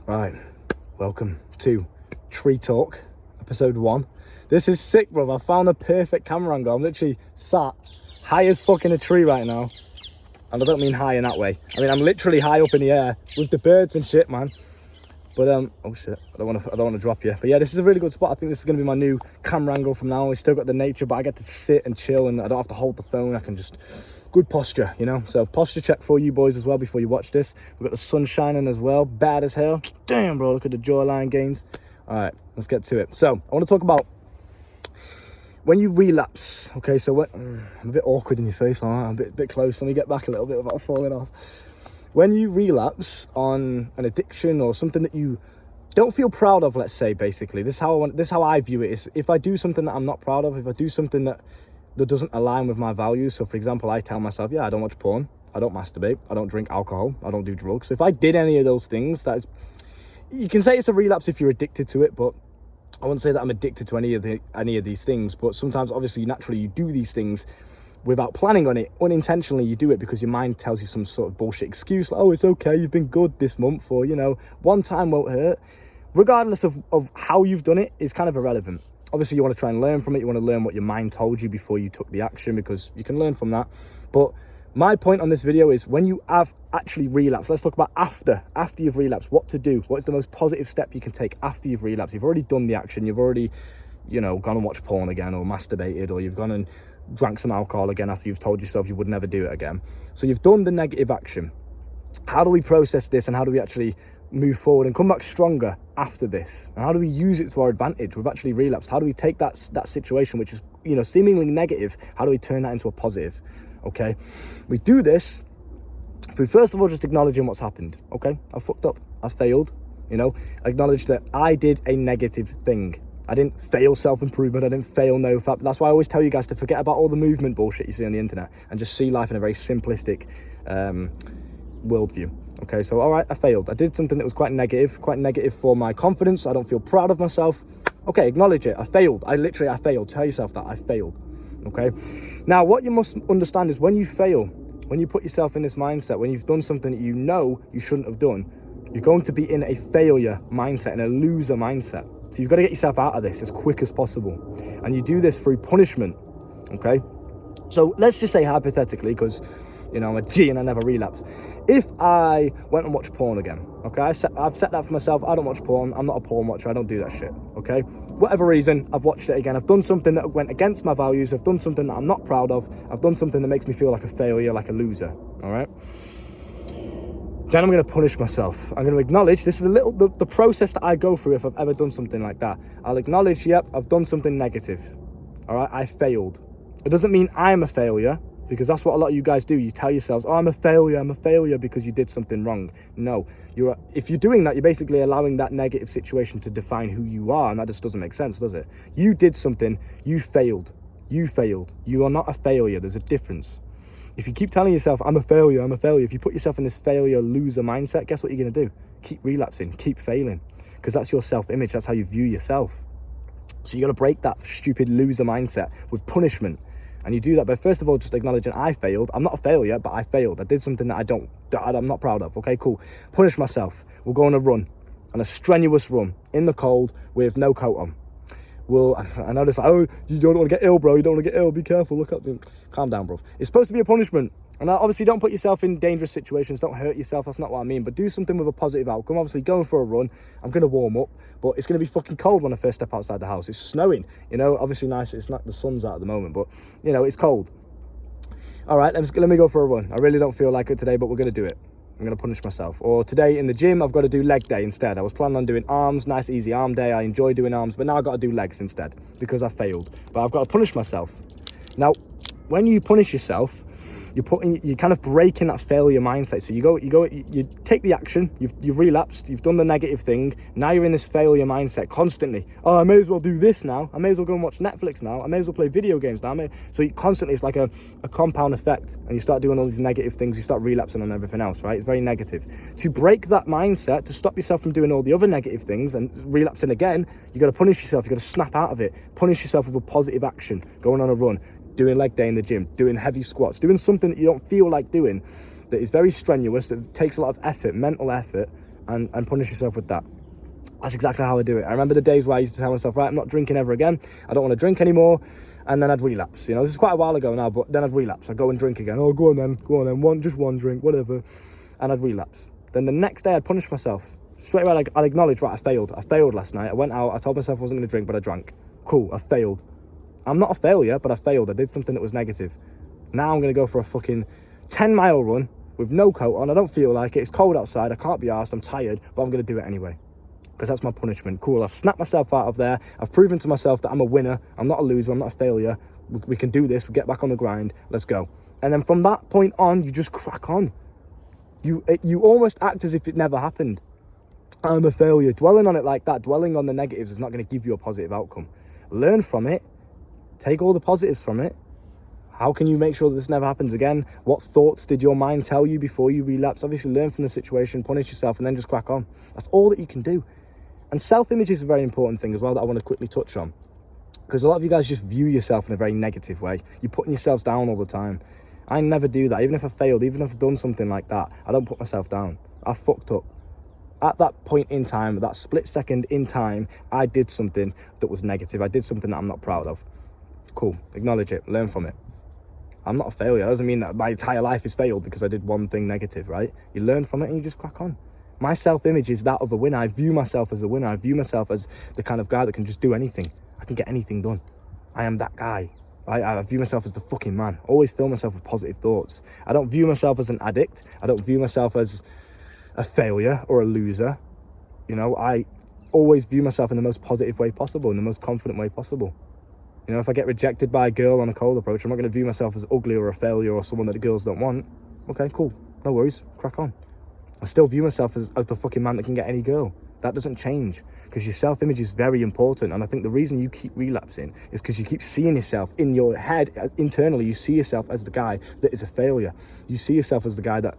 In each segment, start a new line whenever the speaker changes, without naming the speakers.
Right, welcome to Tree Talk, episode 1. This is sick, bro. I found a perfect camera angle. I'm literally sat high as fuck in a tree right now. And I don't mean high in that way. I mean, I'm literally high up in the air with the birds and shit, man. But, oh shit, I don't want to drop you. But yeah, this is a really good spot. I think this is going to be my new camera angle from now on. We still got the nature, but I get to sit and chill and I don't have to hold the phone. I can just, good posture, you know? So posture check for you boys as well before you watch this. We've got the sun shining as well, bad as hell. Damn, bro, look at the jawline gains. All right, let's get to it. So I want to talk about when you relapse. Okay, so when, I'm a bit awkward in your face, I'm a bit close. Let me get back a little bit without falling off. When you relapse on an addiction or something that you don't feel proud of, let's say, basically, this is how I view it. Is if I do something that I'm not proud of, if I do something that doesn't align with my values. So for example, I tell myself, yeah, I don't watch porn, I don't masturbate, I don't drink alcohol, I don't do drugs. So if I did any of those things, that is, you can say it's a relapse if you're addicted to it, but I wouldn't say that I'm addicted to any of these things. But sometimes, obviously, naturally, you do these things without planning on it. Unintentionally, you do it because your mind tells you some sort of bullshit excuse, like, oh, it's okay, you've been good this month, or, you know, one time won't hurt. Regardless of how you've done it, is kind of irrelevant. Obviously, you want to try and learn from it. You want to learn what your mind told you before you took the action, because you can learn from that. But my point on this video is when you have actually relapsed, let's talk about after you've relapsed, what to do. What is the most positive step you can take after you've relapsed? You've already done the action. You've already, you know, gone and watched porn again, or masturbated, or you've gone and drank some alcohol again after you've told yourself you would never do it again. So you've done the negative action. How do we process this, and how do we actually move forward and come back stronger after this? And how do we use it to our advantage? We've actually relapsed. How do we take that situation, which is, you know, seemingly negative, how do we turn that into a positive? Okay, we do this through, first of all, just acknowledging what's happened. Okay, I fucked up, I failed, you know, acknowledge that I did a negative thing. I didn't fail self-improvement, I didn't fail NoFap. That's why I always tell you guys to forget about all the movement bullshit you see on the internet and just see life in a very simplistic worldview. Okay, so all right, I failed. I did something that was quite negative for my confidence. I don't feel proud of myself. Okay, acknowledge it. I failed. I failed. Tell yourself that I failed. Okay, now what you must understand is when you fail, when you put yourself in this mindset, when you've done something that you know you shouldn't have done, you're going to be in a failure mindset, in a loser mindset. So you've got to get yourself out of this as quick as possible. And you do this through punishment, okay? So let's just say hypothetically, because, you know, I'm a G and I never relapse. If I went and watched porn again, okay? I've set that for myself. I don't watch porn. I'm not a porn watcher. I don't do that shit, okay? Whatever reason, I've watched it again. I've done something that went against my values. I've done something that I'm not proud of. I've done something that makes me feel like a failure, like a loser, all right? Then I'm going to punish myself. I'm going to acknowledge, this is the process that I go through if I've ever done something like that. I'll acknowledge, yep, I've done something negative. All right, I failed. It doesn't mean I'm a failure, because that's what a lot of you guys do. You tell yourselves, oh, I'm a failure because you did something wrong. No, if you're doing that, you're basically allowing that negative situation to define who you are, and that just doesn't make sense, does it? You did something, you failed. You are not a failure. There's a difference. If you keep telling yourself, I'm a failure, if you put yourself in this failure loser mindset, guess what you're going to do? Keep relapsing, keep failing, because that's your self-image. That's how you view yourself. So you got to break that stupid loser mindset with punishment. And you do that by, first of all, just acknowledging I failed. I'm not a failure, but I failed. I did something that I'm not proud of. Okay, cool. Punish myself. We'll go on a run, on a strenuous run in the cold with no coat on. I know this, like, oh, you don't want to get ill, bro. You don't want to get ill. Be careful. Look up. Calm down, bro. It's supposed to be a punishment. And obviously, don't put yourself in dangerous situations. Don't hurt yourself. That's not what I mean. But do something with a positive outcome. Obviously, going for a run. I'm going to warm up. But it's going to be fucking cold when I first step outside the house. It's snowing. You know, obviously nice. It's not, the sun's out at the moment. But, you know, it's cold. All right, let me go for a run. I really don't feel like it today, but we're going to do it. I'm going to punish myself. Or today in the gym, I've got to do leg day instead. I was planning on doing arms, nice easy arm day. I enjoy doing arms, but now I've got to do legs instead because I failed. But I've got to punish myself. Now, when you punish yourself, you're kind of breaking that failure mindset. So you take the action, you've relapsed, you've done the negative thing. Now you're in this failure mindset constantly. Oh, I may as well do this now. I may as well go and watch Netflix now. I may as well play video games now. So constantly, it's like a compound effect, and you start doing all these negative things. You start relapsing on everything else, right? It's very negative. To break that mindset, to stop yourself from doing all the other negative things and relapsing again, you got to punish yourself. You got to snap out of it. Punish yourself with a positive action. Going on a run, doing leg day in the gym, doing heavy squats, doing something that you don't feel like doing, that is very strenuous, that takes a lot of effort, mental effort, and punish yourself with that. That's exactly how I do it. I remember the days where I used to tell myself, right, I'm not drinking ever again. I don't want to drink anymore. And then I'd relapse. You know, this is quite a while ago now, but then I'd relapse. I'd go and drink again. Oh, go on then. Just one drink, whatever. And I'd relapse. Then the next day I'd punish myself. Straight away, I'd acknowledge, right, I failed last night. I went out, I told myself I wasn't going to drink, but I drank. Cool, I failed. I'm not a failure, but I failed. I did something that was negative. Now I'm going to go for a fucking 10-mile run with no coat on. I don't feel like it. It's cold outside. I can't be arsed. I'm tired, but I'm going to do it anyway. Because that's my punishment. Cool, I've snapped myself out of there. I've proven to myself that I'm a winner. I'm not a loser. I'm not a failure. We can do this. We get back on the grind. Let's go. And then from that point on, you just crack on. You almost act as if it never happened. I'm a failure. Dwelling on it like that, dwelling on the negatives is not going to give you a positive outcome. Learn from it. Take all the positives from it. How can you make sure that this never happens again? What thoughts did your mind tell you before you relapse? Obviously, learn from the situation, punish yourself, and then just crack on. That's all that you can do. And self-image is a very important thing as well that I want to quickly touch on. Because a lot of you guys just view yourself in a very negative way. You're putting yourselves down all the time. I never do that. Even if I failed, even if I've done something like that, I don't put myself down. I fucked up. At that point in time, that split second in time, I did something that was negative. I did something that I'm not proud of. Cool. Acknowledge it. Learn from it. I'm not a failure. That doesn't mean that my entire life is failed because I did one thing negative, right? You learn from it and you just crack on. My self-image is that of a winner. I view myself as a winner. I view myself as the kind of guy that can just do anything. I can get anything done. I am that guy. I view myself as the fucking man. Always fill myself with positive thoughts. I don't view myself as an addict. I don't view myself as a failure or a loser. You know, I always view myself in the most positive way possible, in the most confident way possible. You know, if I get rejected by a girl on a cold approach, I'm not going to view myself as ugly or a failure or someone that the girls don't want. Okay, cool. No worries. Crack on. I still view myself as the fucking man that can get any girl. That doesn't change because your self-image is very important. And I think the reason you keep relapsing is because you keep seeing yourself in your head. Internally, you see yourself as the guy that is a failure. You see yourself as the guy that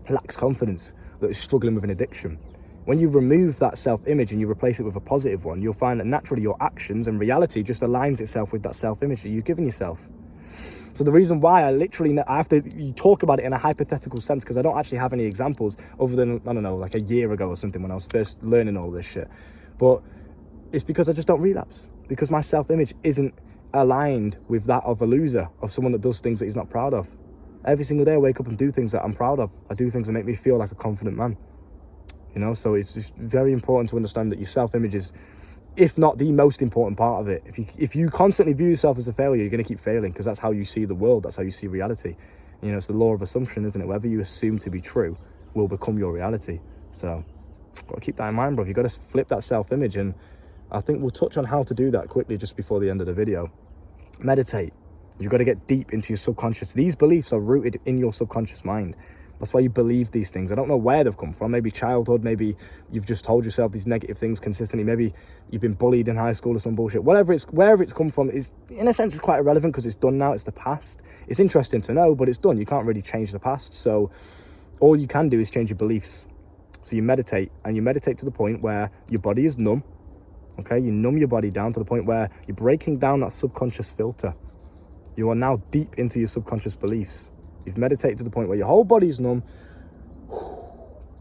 lacks confidence, that is struggling with an addiction. When you remove that self-image and you replace it with a positive one, you'll find that naturally your actions and reality just aligns itself with that self-image that you've given yourself. So the reason why I have to talk about it in a hypothetical sense, because I don't actually have any examples other than, I don't know, like a year ago or something when I was first learning all this shit. But it's because I just don't relapse, because my self-image isn't aligned with that of a loser, of someone that does things that he's not proud of. Every single day I wake up and do things that I'm proud of. I do things that make me feel like a confident man. You know, so it's just very important to understand that your self-image is, if not the most important part of it. If you constantly view yourself as a failure, you're going to keep failing, because that's how you see the world. That's how you see reality. You know, it's the law of assumption, isn't it? Whatever you assume to be true will become your reality. So got to keep that in mind, bro. You've got to flip that self-image, and I think we'll touch on how to do that quickly just before the end of the video. Meditate. You've got to get deep into your subconscious. These beliefs are rooted in your subconscious mind. That's why you believe these things. I don't know where they've come from. Maybe childhood, maybe you've just told yourself these negative things consistently. Maybe you've been bullied in high school or some bullshit. Wherever it's come from is, in a sense, it's quite irrelevant because it's done now. It's the past. It's interesting to know, but it's done. You can't really change the past. So all you can do is change your beliefs. So you meditate, and you meditate to the point where your body is numb. Okay, you numb your body down to the point where you're breaking down that subconscious filter. You are now deep into your subconscious beliefs. You've meditated to the point where your whole body's numb.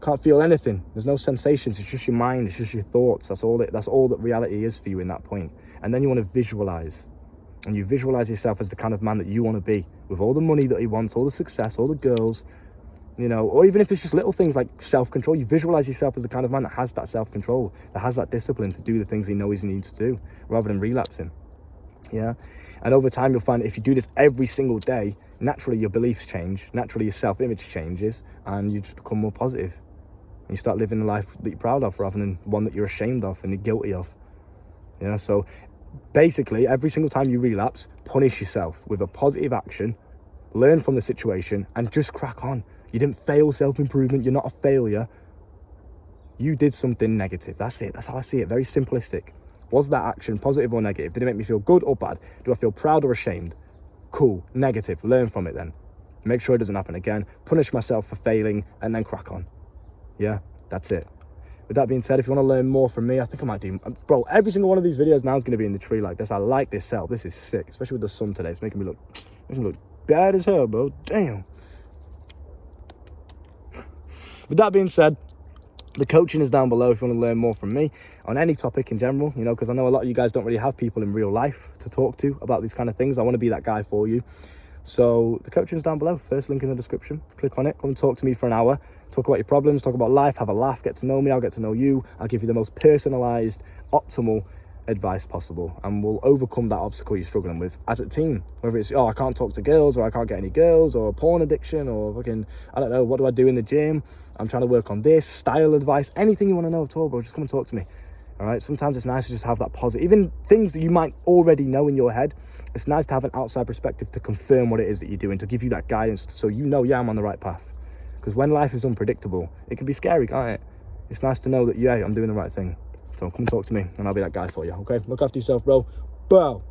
Can't feel anything. There's no sensations. It's just your mind. It's just your thoughts. That's all that reality is for you in that point. And then you want to visualize. And you visualize yourself as the kind of man that you want to be, with all the money that he wants, all the success, all the girls, you know, or even if it's just little things like self-control. You visualize yourself as the kind of man that has that self-control, that has that discipline to do the things he knows he needs to do, rather than relapsing. Yeah. And over time, you'll find that if you do this every single day, naturally your beliefs change, naturally your self-image changes, and you just become more positive. And you start living the life that you're proud of, rather than one that you're ashamed of and you're guilty of. You know, so basically every single time you relapse, punish yourself with a positive action, learn from the situation, and just crack on. You didn't fail self-improvement. You're not a failure. You did something negative. That's it. That's how I see it. Very simplistic. Was that action positive or negative? Did it make me feel good or bad? Do I feel proud or ashamed? Cool. Negative. Learn from it then. Make sure it doesn't happen again. Punish myself for failing, and then crack on. Yeah, that's it. With that being said, if you want to learn more from me, I think I might do... Bro, every single one of these videos now is going to be in the tree like this. I like this setup. This is sick, especially with the sun today. It's making me look bad as hell, bro. Damn. With that being said, The coaching is down below if you want to learn more from me on any topic in general, you know, because I know a lot of you guys don't really have people in real life to talk to about these kind of things. I want to be that guy for you. So the coaching is down below. First link in the description. Click on it. Come and talk to me for an hour. Talk about your problems, talk about life, have a laugh, get to know me. I'll get to know you. I'll give you the most personalized, optimal advice possible, and we'll overcome that obstacle you're struggling with as a team. Whether it's, oh, I can't talk to girls, or I can't get any girls, or porn addiction, or fucking, I don't know, what do I do in the gym? I'm trying to work on this, style advice, anything you want to know at all, bro, just come and talk to me. All right, sometimes it's nice to just have that positive, even things that you might already know in your head. It's nice to have an outside perspective to confirm what it is that you're doing, to give you that guidance, so you know, yeah, I'm on the right path. Because when life is unpredictable, it can be scary, can't it? It's nice to know that, yeah, I'm doing the right thing. So come and talk to me, and I'll be that guy for you, okay? Look after yourself, bro. Bow.